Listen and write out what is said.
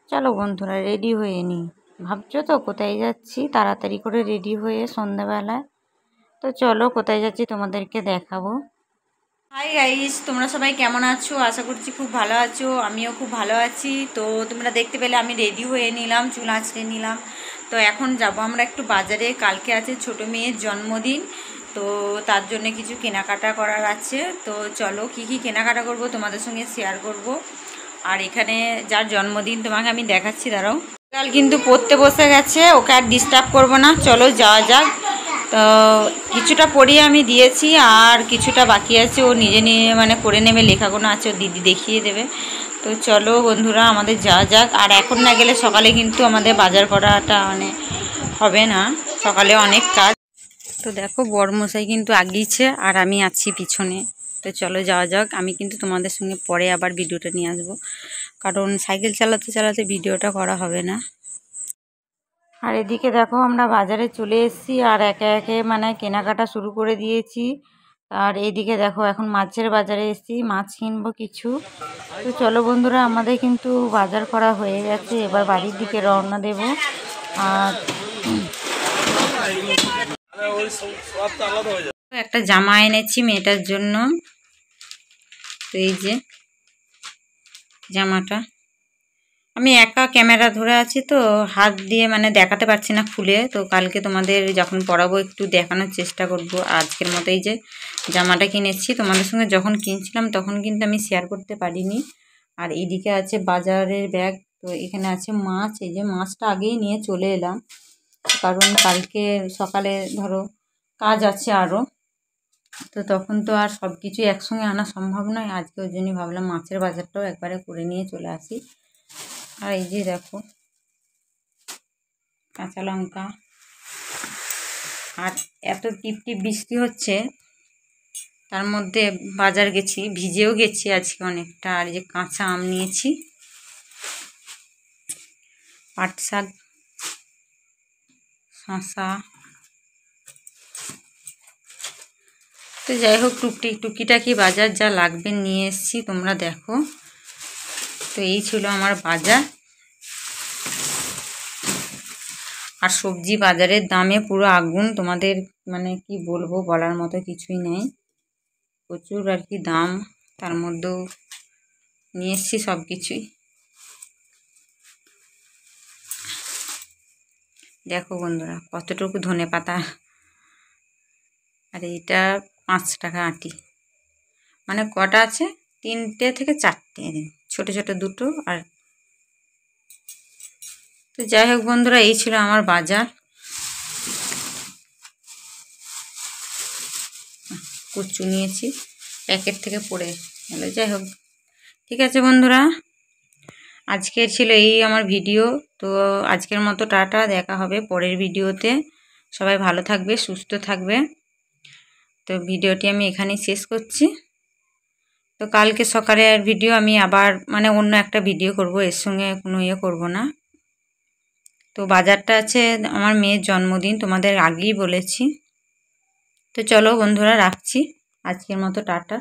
চলো বন্ধুরা রেডি হয়ে নিই। ভাবছো তো কোথায় যাচ্ছি? তাড়াতাড়ি করে রেডি হয়ে সন্ধ্যাবেলায়। তো চলো কোথায় যাচ্ছি তোমাদেরকে দেখাবো। হাই গাইস, তোমরা সবাই কেমন আছো? আশা করছি খুব ভালো আছো। আমিও খুব ভালো আছি। তো তোমরা দেখতে পেলে আমি রেডি হয়ে নিলাম, চুল আঁচড়ে নিলাম। তো এখন যাব আমরা একটু বাজারে। কালকে আছে ছোটো মেয়ের জন্মদিন, তো তার জন্য কিছু কেনাকাটা করার আছে। তো চলো কি কি কেনাকাটা করব তোমাদের সঙ্গে শেয়ার করব। আর এখানে যার জন্মদিন তোমাকে আমি দেখাচ্ছি, দাঁড়াও। কাল কিন্তু পড়তে বসে গেছে, ওকে আর ডিস্টার্ব করবো না, চলো যাওয়া যাক। তো কিছুটা পড়িয়ে আমি দিয়েছি, আর কিছুটা বাকি আছে, ও নিজে মানে করে নেবে। লেখাগুলো আছে, ও দিদি দেখিয়ে দেবে। তো চলো বন্ধুরা আমাদের যাওয়া যাক। আর এখন না গেলে সকালে কিন্তু আমাদের বাজার করাটা মানে হবে না, সকালে অনেক কাজ। তো দেখো বড়মশাই কিন্তু আগিয়েছে আর আমি আছি পিছনে। তো চলো যাওয়া যাক। আমি কিন্তু তোমাদের সঙ্গে পরে আবার ভিডিওটা নিয়ে আসবো, কারণ সাইকেল চালাতে চালাতে ভিডিওটা করা হবে না। আর এদিকে দেখো আমরা বাজারে চলে এসেছি, আর একে একে মানে কেনাকাটা শুরু করে দিয়েছি। আর এইদিকে দেখো এখন মাছের বাজারে এসেছি, মাছ কিনবো কিছু। তো চলো বন্ধুরা আমাদের কিন্তু বাজার করা হয়ে গেছে, এবার বাড়ির দিকে রওনা দেব। আর একটা জামা এনেছি মেয়েটার জন্য। তো এই যে জামাটা, আমি একা ক্যামেরা ধরে আছি তো হাত দিয়ে মানে দেখাতে পারছি না খুলে। তো কালকে তোমাদের যখন পরাবো একটু দেখানোর চেষ্টা করব। আজকের মতো এই যে জামাটা কিনেছি, তোমাদের সঙ্গে যখন কিনছিলাম তখন কিন্তু আমি শেয়ার করতে পারিনি। আর এইদিকে আছে বাজারের ব্যাগ। তো এখানে আছে মাছ, এই যে মাছটা আগেই নিয়ে চলে এলাম, কারণ কালকে সকালে ধরো কাজ আছে আরও। তো তখন তো আর সব কিছু একসঙ্গে আনা সম্ভব নয়। আজকে ওই জন্যই ভাবলাম মাছের বাজারটাও একবারে করে নিয়ে চলে আসি। আর এই যে দেখো কাঁচা লঙ্কা। আর এত টিপটিপ বৃষ্টি হচ্ছে, তার মধ্যে বাজার গেছি, ভিজেও গেছি আজকে অনেকটা। আর এই যে কাঁচা আম নিয়েছি, পাট শাক, শশা। তো যাই হোক টুকিটাকি বাজার যা লাগবে নিয়ে এসেছি, তোমরা দেখো। তো এই ছিল আমার বাজার। আর সবজি বাজারের দামে পুরো আগুন, তোমাদের মানে কি বলবো, বলার মতো কিছুই নেই। প্রচুর আর কি দাম, তার মধ্যেও নিয়ে এসছি সব কিছুই। দেখো বন্ধুরা কতটুকু ধনেপাতা। আর এইটা 5 টাকা আঁটি, মানে কটা আছে, 3টে থেকে 4টে, ছোট ছোট দুটো। আর তো যাই হোক বন্ধুরা এই ছিল আমার বাজার। কচু নিয়েছি, প্যাকেট থেকে পড়ে গেল। যাই হোক ঠিক আছে বন্ধুরা, আজকের ছিল এই আমার ভিডিও। তো আজকের মতো টাটা, দেখা হবে পরের ভিডিওতে। সবাই ভালো থাকবে, সুস্থ থাকবে। তো ভিডিওটি আমি এখানেই শেষ করছি। তো কালকে সকালে আর ভিডিও আমি আবার মানে অন্য একটা ভিডিও করব, এর সঙ্গে কোনো ইয়ে করব না। তো বাজারটা আছে আমার মেয়ের জন্মদিন, তোমাদের আগেই বলেছি। তো চলো বন্ধুরা রাখছি, আজকের মতো টাটা।